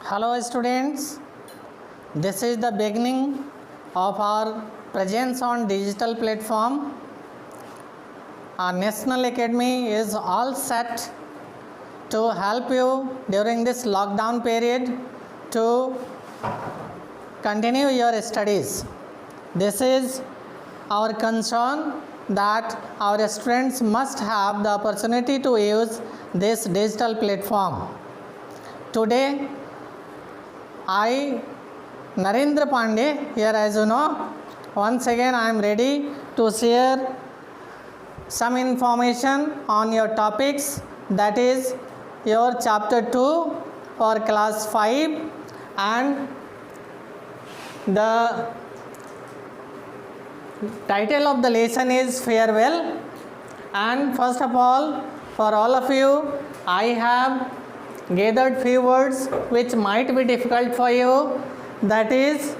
Hello students, this is the beginning of our presence on digital platform. Our National Academy is all set to help you during this lockdown period to continue your studies. This is our concern that our students must have the opportunity to use this digital platform. Today, I, Narendra Pandey, here as you know, once again I am ready to share some information on your topics, that is your chapter 2 for class 5, and the title of the lesson is farewell. And first of all, for all of you, I have gathered few words which might be difficult for you, that is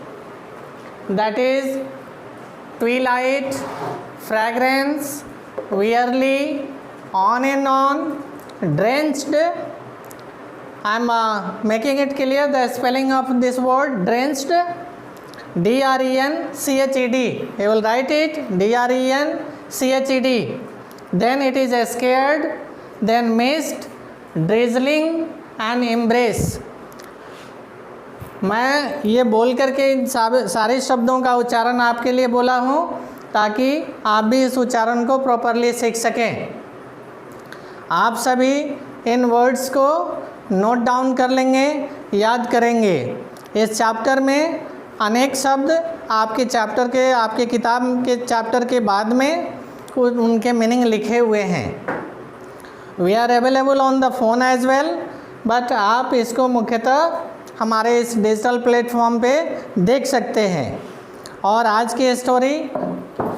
twilight, fragrance, wearily, on and on, drenched. I am making it clear the spelling of this word, drenched, D-R-E-N-C-H-E-D. You will write it D-R-E-N-C-H-E-D. Then it is scared, then mist, drizzling and embrace. मैं ये बोल करके इन सारे शब्दों का उच्चारण आपके लिए बोला हूँ ताकि आप भी इस उच्चारण को प्रॉपरली सीख सकें. आप सभी इन वर्ड्स को नोट डाउन कर लेंगे, याद करेंगे. इस चैप्टर में अनेक शब्द आपके किताब के चैप्टर के बाद में उनके मीनिंग लिखे हुए हैं. We are available on the phone as well, but आप इसको मुख्यतः हमारे इस डिजिटल प्लेटफॉर्म पे देख सकते हैं. और आज की स्टोरी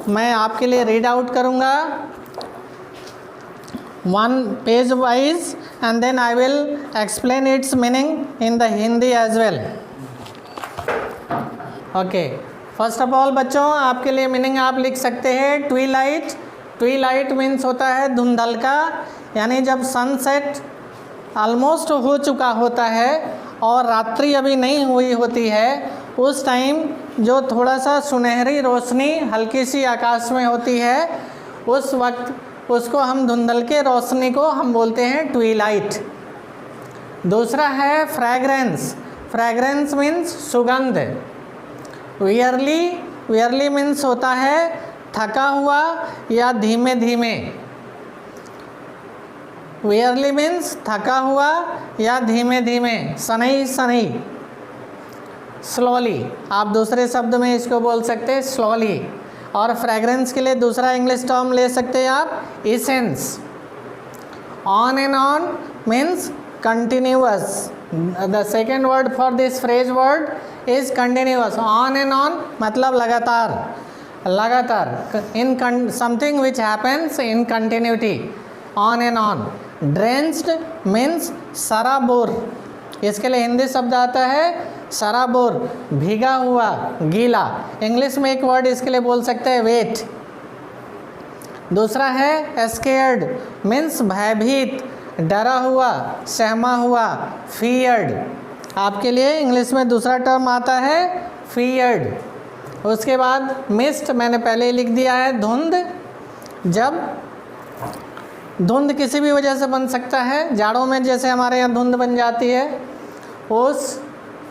मैं आपके लिए रीड आउट करूँगा one page wise, and then I will explain its meaning in the Hindi as well. Okay, first of all बच्चों, आपके लिए मीनिंग आप लिख सकते हैं ट्विलाइट. ट्विलाइट मीन्स होता है धुंधलका, यानी जब सनसेट ऑलमोस्ट हो चुका होता है और रात्रि अभी नहीं हुई होती है, उस टाइम जो थोड़ा सा सुनहरी रोशनी हल्की सी आकाश में होती है, उस वक्त उसको हम धुंधलके रोशनी को हम बोलते हैं ट्विलाइट. दूसरा है फ्रैग्रेंस. फ्रैग्रेंस मीन्स सुगंध. वियरली मीन्स होता है थका हुआ या धीमे धीमे. वियरली मीन्स थका हुआ या धीमे धीमे, सनई सनई, स्लोली. आप दूसरे शब्द में इसको बोल सकते हैं स्लोली. और फ्रेग्रेंस के लिए दूसरा इंग्लिश टर्म ले सकते हैं आप, essence. On and on means continuous. The second word for this phrase word is continuous. On and on मतलब लगातार in something which happens in continuity, on and on. Drenched means सराबोर. इसके लिए हिंदी शब्द आता है सराबोर, भीगा हुआ, गीला. इंग्लिश में एक वर्ड इसके लिए बोल सकते हैं वेट. दूसरा है स्केयर्ड मीन्स भयभीत, डरा हुआ, सहमा हुआ, फियर्ड. आपके लिए इंग्लिश में दूसरा टर्म आता है फियर्ड. उसके बाद मिस्ट मैंने पहले ही लिख दिया है, धुंध. जब धुंध किसी भी वजह से बन सकता है, जाड़ों में जैसे हमारे यहाँ धुंध बन जाती है, ओस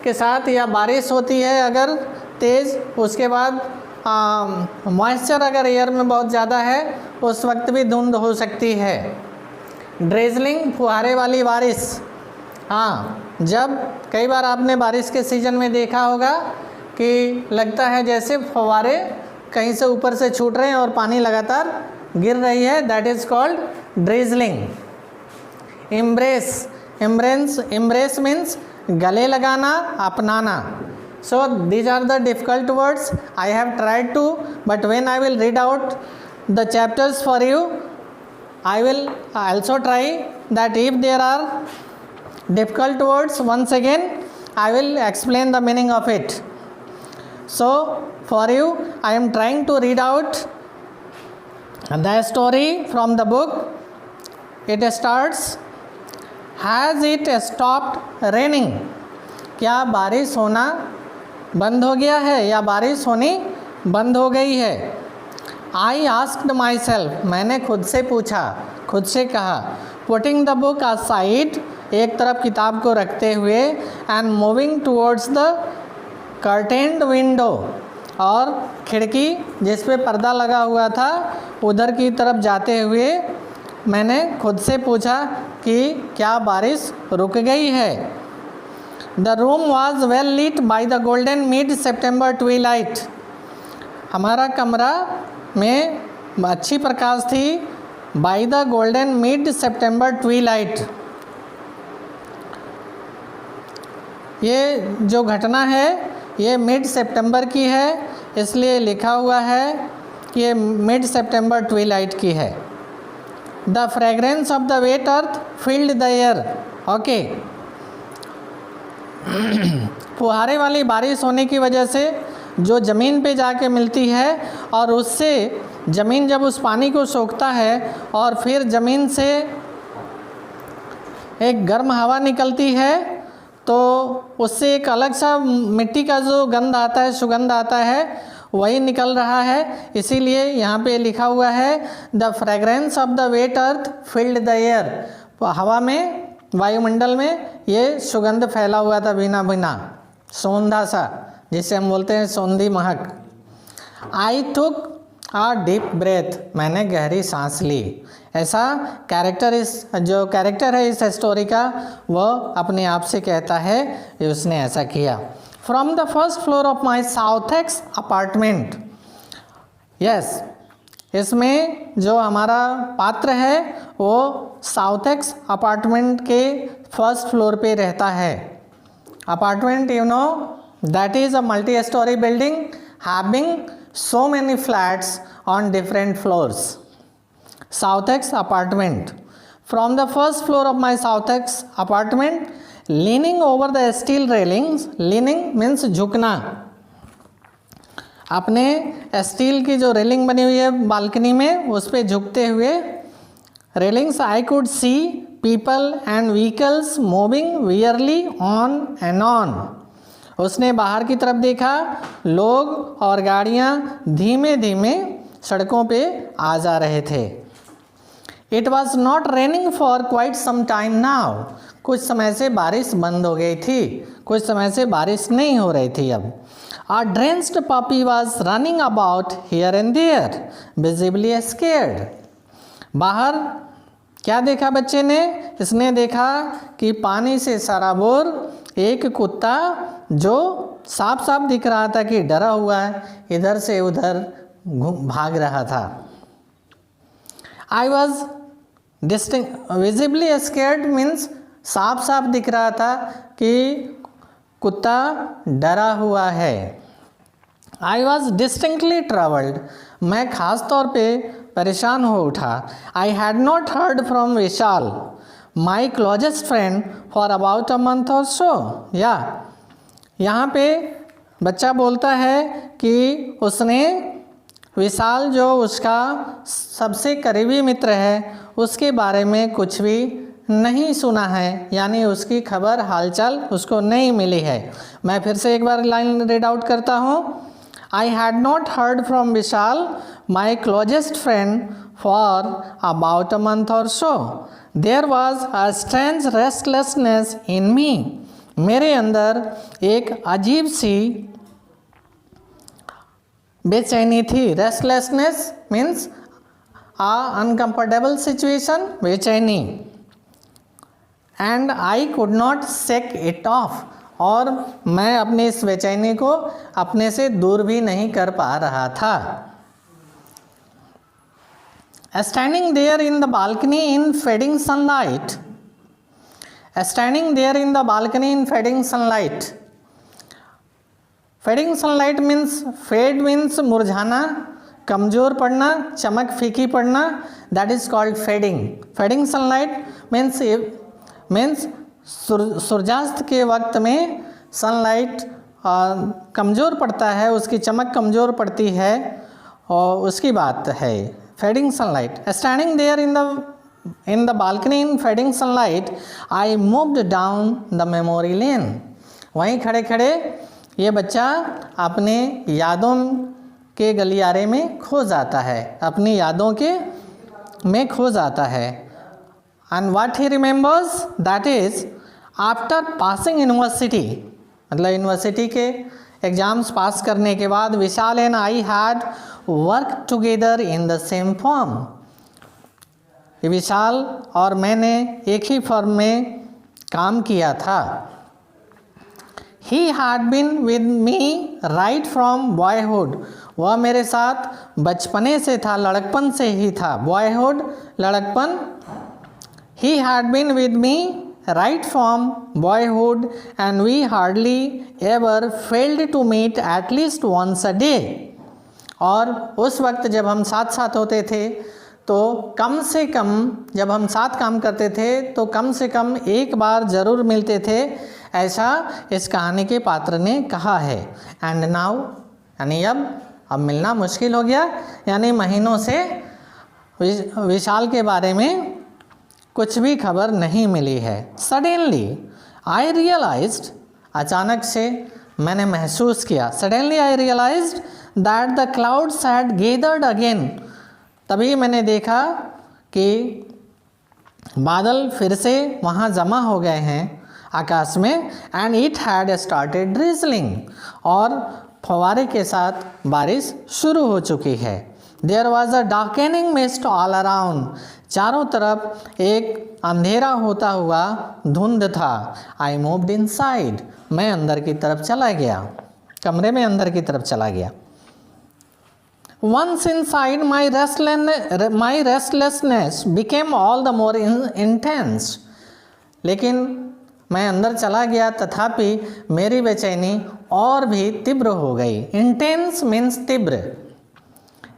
के साथ, या बारिश होती है अगर तेज़, उसके बाद मॉइस्चर अगर एयर में बहुत ज़्यादा है, उस वक्त भी धुंध हो सकती है. ड्रेजलिंग फुहारे वाली बारिश. हाँ, जब कई बार आपने बारिश के सीज़न में देखा होगा कि लगता है जैसे फुहारे कहीं से ऊपर से छूट रहे हैं और पानी लगातार गिर रही है, that is called drizzling. Embrace means गले लगाना, अपनाना. So these are the difficult words I have tried to, but when I will read out the chapters for you, I will also try that if there are difficult words, once again I will explain the meaning of it. So for you I am trying to read out the story from the book. It starts, has it stopped raining? क्या बारिश होना बंद हो गया है या बारिश होनी बंद हो गई है? आई आस्क्ड माई सेल्फ, मैंने खुद से पूछा, खुद से कहा। पुटिंग द बुक असाइड, एक तरफ किताब को रखते हुए, and moving towards the curtained window, और खिड़की जिस पे पर्दा लगा हुआ था उधर की तरफ जाते हुए मैंने खुद से पूछा कि क्या बारिश रुक गई है? The room was well lit by the golden mid September twilight, हमारा कमरा में अच्छी प्रकाश थी by the golden mid September twilight. ये जो घटना है ये मिड सितंबर की है, इसलिए लिखा हुआ है कि ये मिड सितंबर ट्विलाइट की है। The fragrance of the wet earth filled the air, okay. फुहारे वाली बारिश होने की वजह से जो ज़मीन पे जाके मिलती है और उससे ज़मीन जब उस पानी को सोखता है और फिर ज़मीन से एक गर्म हवा निकलती है तो उससे एक अलग सा मिट्टी का जो गंध आता है, सुगंध आता है, वही निकल रहा है। इसीलिए यहाँ पे लिखा हुआ है the fragrance of the wet earth filled the air, हवा में, वायुमंडल में ये सुगंध फैला हुआ था, बिना बिना सौंधा सा, जिसे हम बोलते हैं सौंधी महक। आई टुक आ डीप ब्रेथ, मैंने गहरी सांस ली। ऐसा जो कैरेक्टर है इस स्टोरी का वह अपने आप से कहता है कि उसने ऐसा किया। From the first floor of my Southex apartment, yes, इसमें जो हमारा पात्र है वो साउथेक्स अपार्टमेंट के फर्स्ट फ्लोर पे रहता है। Apartment, you know, that is a multi storey building having so many flats on different floors. Southex apartment. From the first floor of my Southex apartment, leaning over the steel railings, leaning means झुकना, अपने steel की जो railing बनी हुई है balcony में उस पे झुकते हुए, railings, I could see people and vehicles moving wearily on and on. उसने बाहर की तरफ देखा, लोग और गाड़ियाँ धीमे धीमे सड़कों पे आ जा रहे थे। It was not raining for quite some time now, कुछ समय से बारिश बंद हो गई थी, कुछ समय से बारिश नहीं हो रही थी अब। A drenched puppy was running about here and there visibly scared. बाहर क्या देखा बच्चे ने? इसने देखा कि पानी से सराबोर एक कुत्ता जो साफ साफ दिख रहा था कि डरा हुआ है, इधर से उधर भाग रहा था। I was visibly scared means साफ साफ दिख रहा था कि कुत्ता डरा हुआ है। आई वॉज डिस्टिंक्टली ट्रबल्ड, मैं खास तौर पे परेशान हो उठा। आई had not heard from Vishal my closest friend for about a month or सो। या यहाँ पे बच्चा बोलता है कि उसने विशाल जो उसका सबसे करीबी मित्र है उसके बारे में कुछ भी नहीं सुना है, यानी उसकी खबर हालचाल उसको नहीं मिली है। मैं फिर से एक बार लाइन रीड आउट करता हूँ। I had not heard from Vishal my closest friend for about a month or so. There was a strange restlessness in me, मेरे अंदर एक अजीब सी बेचैनी थी। Restlessness means a uncomfortable situation, बेचैनी। And I could not shake it off, और मैं अपनी इस बेचैनी को अपने से दूर भी नहीं कर पा रहा था। Standing there in the balcony in fading sunlight, standing there in the balcony in fading sunlight. Fading sunlight means, fade means मुरझाना, कमज़ोर पड़ना, चमक फीकी पड़ना, that is called fading. Fading sunlight means सूर्यास्त के वक्त में सनलाइट कमज़ोर पड़ता है, उसकी चमक कमज़ोर पड़ती है, और उसकी बात है fading sunlight. Standing there in the balcony in fading sunlight, I moved down the memory lane. वहीं खड़े खड़े ये बच्चा अपने यादों के गलियारे में खो जाता है, अपनी यादों के में खो जाता है। And what he remembers that is after passing university, मतलब यूनिवर्सिटी के एग्ज़ाम्स पास करने के बाद Vishal and I had work together in the same firm. Vishal और मैंने एक ही फर्म में काम किया था। He had been with me right from boyhood, वह मेरे साथ बचपने से था, लड़कपन से ही था। Boyhood लड़कपन। He had been with me right from boyhood and we hardly ever failed to meet at least once a day। और उस वक्त जब हम साथ साथ होते थे तो कम से कम, जब हम साथ काम करते थे तो कम से कम एक बार ज़रूर मिलते थे, ऐसा इस कहानी के पात्र ने कहा है। एंड नाउ, यानी अब मिलना मुश्किल हो गया, यानी महीनों से विशाल के बारे में कुछ भी खबर नहीं मिली है। सडनली आई रियलाइज्ड, अचानक से मैंने महसूस किया। Suddenly I realised that the clouds had gathered again, तभी मैंने देखा कि बादल फिर से वहाँ जमा हो गए हैं आकाश में। And it had started drizzling, और फव्वारे के साथ बारिश शुरू हो चुकी है। There was a darkening mist all around, चारों तरफ एक अंधेरा होता हुआ धुंध था। आई मूव्ड इनसाइड, मैं अंदर की तरफ चला गया, कमरे में अंदर की तरफ चला गया। Once inside, my restlessness became all the more intense, लेकिन मैं अंदर चला गया तथापि मेरी बेचैनी और भी तीव्र हो गई। इंटेंस मीन्स तीव्र,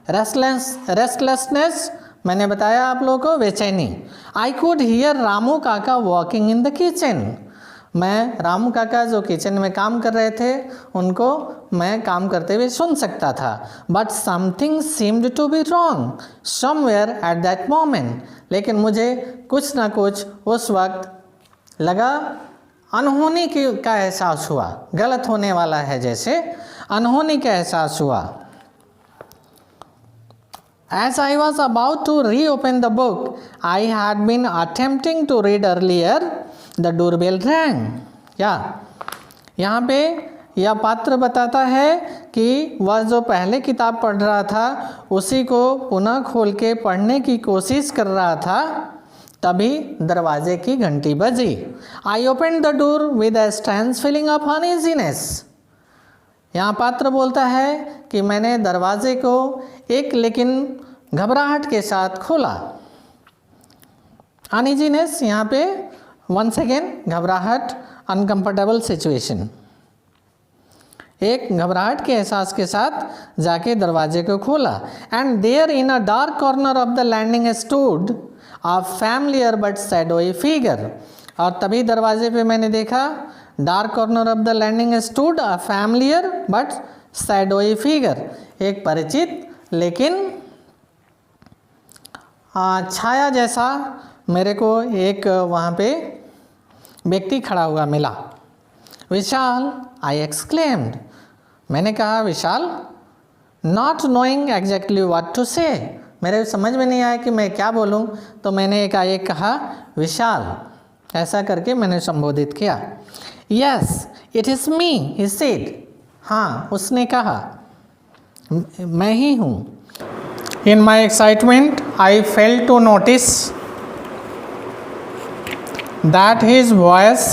रेस्टलेसनेस मैंने बताया आप लोगों को, बेचैनी। आई कुड हियर रामू काका वॉकिंग इन द किचन, मैं रामू काका जो किचन में काम कर रहे थे उनको मैं काम करते हुए सुन सकता था। But something seemed to be wrong somewhere at that moment, लेकिन मुझे कुछ ना कुछ उस वक्त लगा, अनहोनी का एहसास हुआ, गलत होने वाला है जैसे अनहोनी का एहसास हुआ। As I was about to reopen the book I had been attempting to read earlier, the doorbell rang। यहाँ पे यह पात्र बताता है कि वह जो पहले किताब पढ़ रहा था उसी को पुनः खोल के पढ़ने की कोशिश कर रहा था, तभी दरवाजे की घंटी बजी। I opened the door with a strange feeling of uneasiness। यहाँ पात्र बोलता है कि मैंने दरवाजे को एक लेकिन घबराहट के साथ खोला। अनइजीनेस यहाँ पे वंस अगेन घबराहट, अनकंफर्टेबल सिचुएशन, एक घबराहट के एहसास के साथ जाके दरवाजे को खोला। And there in a dark corner of the landing stood a familiar but shadowy figure, और तभी दरवाजे पे मैंने देखा dark corner of the landing stood a familiar but shadowy figure, एक परिचित लेकिन छाया जैसा मेरे को एक वहाँ पे व्यक्ति खड़ा हुआ मिला। विशाल, आई एक्सक्लेम्ड, मैंने कहा Vishal. Not knowing exactly what to say, मेरे समझ में नहीं आया कि मैं क्या बोलूँ, तो मैंने एकाएक कहा विशाल, ऐसा करके मैंने संबोधित किया। Yes it is me he said, हाँ उसने कहा मैं ही हूँ। In my excitement I fail to notice that his voice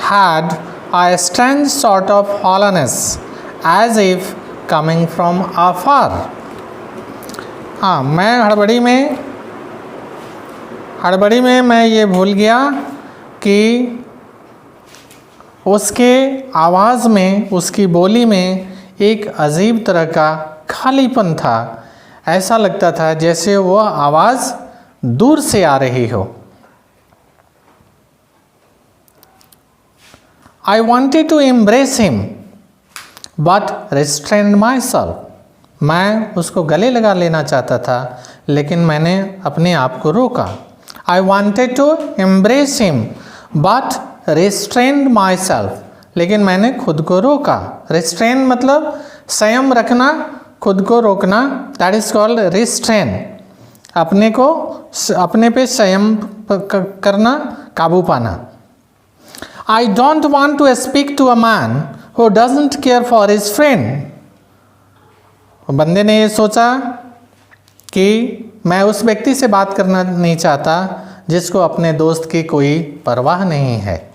had a strange sort of hollowness as if coming from afar। हाँ, मैं हड़बड़ी में मैं ये भूल गया कि उसके आवाज़ में, उसकी बोली में एक अजीब तरह का खालीपन था। ऐसा लगता था जैसे वो आवाज़ दूर से आ रही हो। I wanted to embrace him, but restrained myself। मैं उसको गले लगा लेना चाहता था, लेकिन मैंने अपने आप को रोका। I wanted to embrace him, but restrained myself। लेकिन मैंने खुद को रोका। रिस्ट्रेन मतलब संयम रखना, खुद को रोकना, दैट इज कॉल्ड रिस्ट्रेन। अपने पे संयम करना, काबू पाना। I don't want to speak to a man who doesn't care for his friend. बंदे ने ये सोचा कि मैं उस व्यक्ति से बात करना नहीं चाहता जिसको अपने दोस्त की कोई परवाह नहीं है।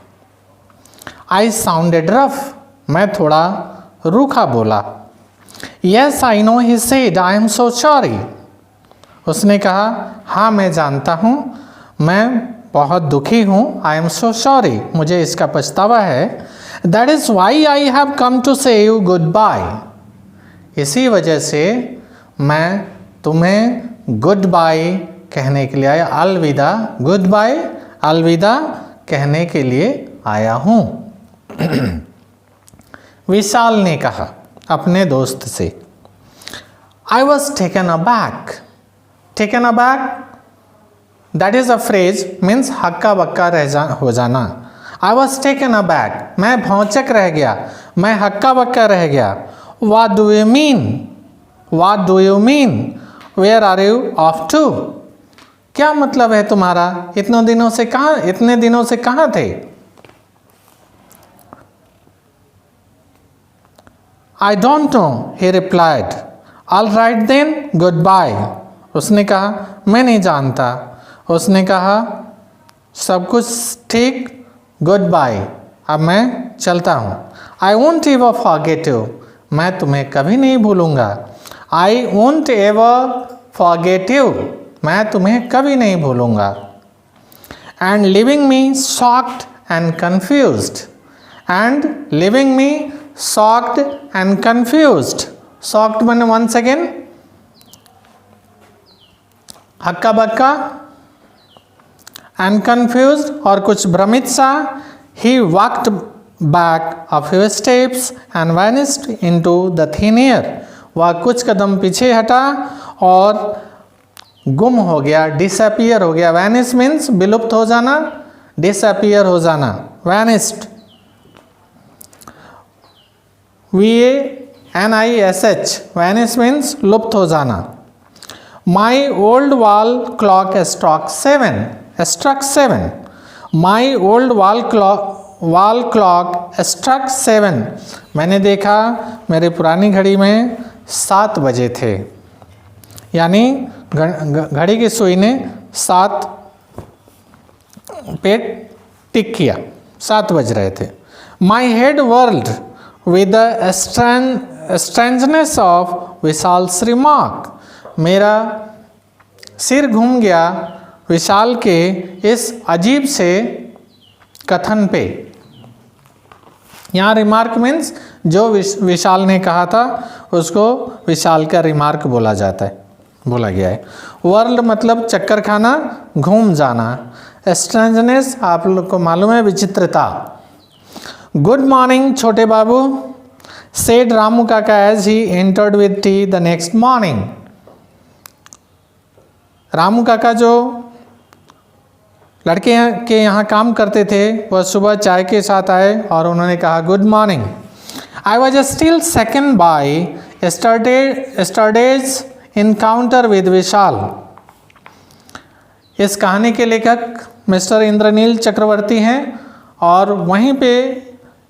आई साउंडेड रफ, मैं थोड़ा रूखा बोला। Yes I know he said I am so sorry. उसने कहा हाँ मैं जानता हूँ, मैं बहुत दुखी हूँ। आई एम सो सॉरी, मुझे इसका पछतावा है। That is why I have come to say you good bye. इसी वजह से मैं तुम्हें गुड बाय कहने के लिए आया, अलविदा, गुड बाय, अलविदा कहने के लिए आया हूँ। विशाल ने कहा अपने दोस्त से, I was taken aback. Taken aback that is a phrase means हक्का बक्का हो जाना। आई वॉज टेकन अबैक, मैं भौचक रह गया, मैं हक्का बक्का रह गया। What do you mean? What do you mean? Where are you off to? क्या मतलब है तुम्हारा? इतने दिनों से कहाँ थे? I don't know, he replied. All right then, goodbye. उसने कहा मैं नहीं जानता। उसने कहा सब कुछ ठीक, goodbye, अब मैं चलता हूँ। I won't ever forget you. मैं तुम्हें कभी नहीं भूलूंगा। I won't ever forget you. मैं तुम्हें कभी नहीं भूलूंगा। And leaving me shocked and confused. And leaving me shocked and confused. Shocked मैंने once again हक्का बक्का, and confused और कुछ भ्रमित सा। He walked back a few steps and vanished into the thin air. वह कुछ कदम पीछे हटा और गुम हो गया, डिसअपियर हो गया। वैनिश मीन्स विलुप्त हो जाना, डिसअपियर हो जाना, वैनिस्ड। VANISH, वैनिश मीन्स लुप्त हो जाना। My old wall clock struck 7। My old wall clock struck 7। मैंने देखा मेरी पुरानी घड़ी में 7 बजे थे, यानी घड़ी की सुई ने 7 पे टिक किया, 7 बज रहे थे। My head whirled with the strangeness of Vishal's remark. मेरा सिर घूम गया विशाल के इस अजीब से कथन पे। यहाँ रिमार्क मीन्स जो विशाल ने कहा था उसको विशाल का रिमार्क बोला गया है। वर्ल्ड मतलब चक्कर खाना, घूम जाना। स्ट्रेंजनेस आप लोग को मालूम है, विचित्रता। गुड मॉर्निंग छोटे बाबू, said Ramu Kaka as he entered with tea the next morning. Ramu Kaka जो लड़के के यहाँ काम करते थे वह सुबह चाय के साथ आए और उन्होंने कहा good morning. I was still second by yesterday's encounter with Vishal. इस कहानी के लेखक मिस्टर इंद्रनील चक्रवर्ती हैं और वहीं पे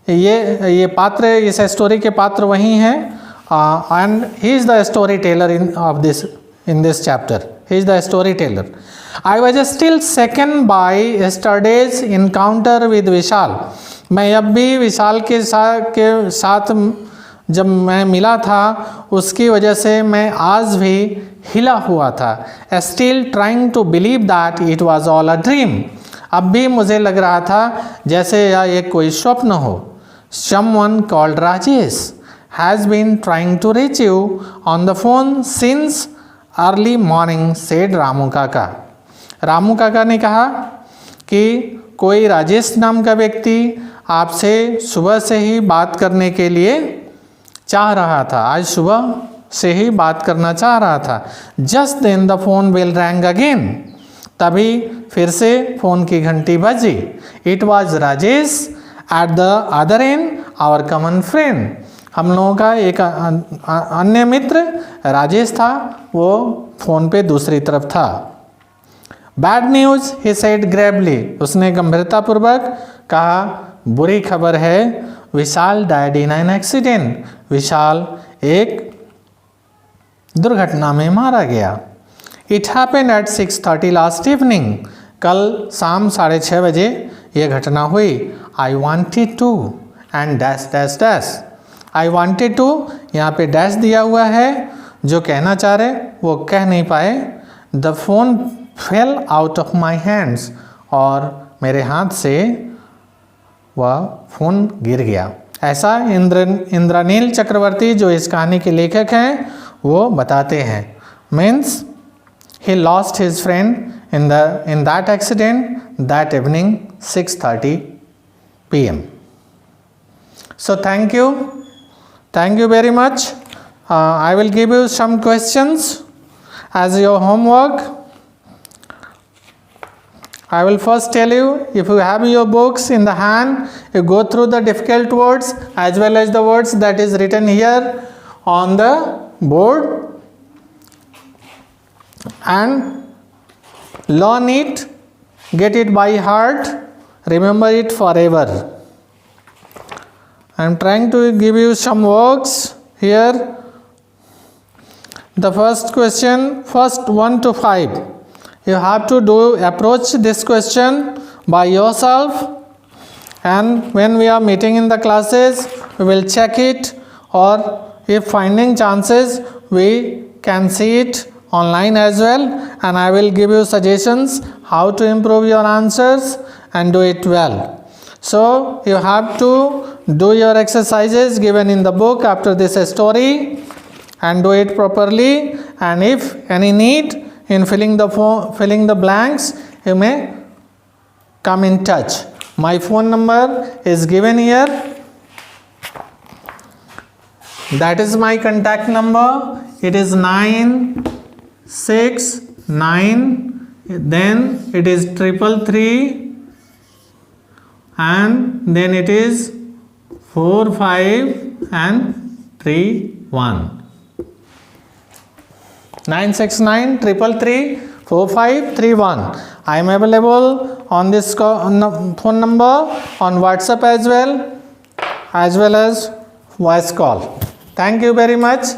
ये पात्र, इस स्टोरी के पात्र वही हैं। And he is the story teller in this chapter. He is the storyteller. I was still second by yesterday's encounter with Vishal. मैं अब भी विशाल के साथ जब मैं मिला था उसकी वजह से मैं आज भी हिला हुआ था। Still trying to believe that it was all a dream. अब भी मुझे लग रहा था जैसे यह एक कोई स्वप्न हो। Someone called Rajesh has been trying to reach you on the phone since early morning, said Ramu काका। रामू काका ने कहा कि कोई राजेश नाम का व्यक्ति आपसे सुबह से ही बात करने के लिए चाह रहा था, आज सुबह से ही बात करना चाह रहा था। Just then the phone bell rang again, तभी फिर से फ़ोन की घंटी बजी। It was Rajesh at the other end our common friend, हम लोगों का एक अन्य मित्र राजेश था, वो फ़ोन पे दूसरी तरफ था। Bad news he said gravely, उसने गंभीरतापूर्वक कहा बुरी खबर है। Vishal died in an accident, Vishal एक दुर्घटना में मारा गया। It happened at 6:30 last evening, कल शाम 6:30 बजे ये घटना हुई। I wanted to and dash dash dash, I wanted to यहाँ पे डैश दिया हुआ है, जो कहना चाह रहे वो कह नहीं पाए। The phone fail out of my hands, और मेरे हाथ से वह फ़ोन गिर गया। ऐसा इंद्रनील चक्रवर्ती जो इस कहानी के लेखक हैं वो बताते हैं। Means he lost his friend in that accident that evening 6:30 p.m. So thank you very much. I will give you some questions as your homework. I will first tell you, if you have your books in the hand, you go through the difficult words as well as the words that is written here on the board and learn it, get it by heart, remember it forever. I am trying to give you some works here. The first question, first 1 to 5. You have to approach this question by yourself, and when we are meeting in the classes, we will check it, or if finding chances, we can see it online as well, and I will give you suggestions how to improve your answers and do it well. So you have to do your exercises given in the book after this story and do it properly, and if any need in filling the blanks, you may come in touch. My phone number is given here. That is my contact number. It is 969, then it is 333, and then it is 45 and 31. 969 333 4531. I am available on this phone number on WhatsApp as well as voice call. Thank you very much.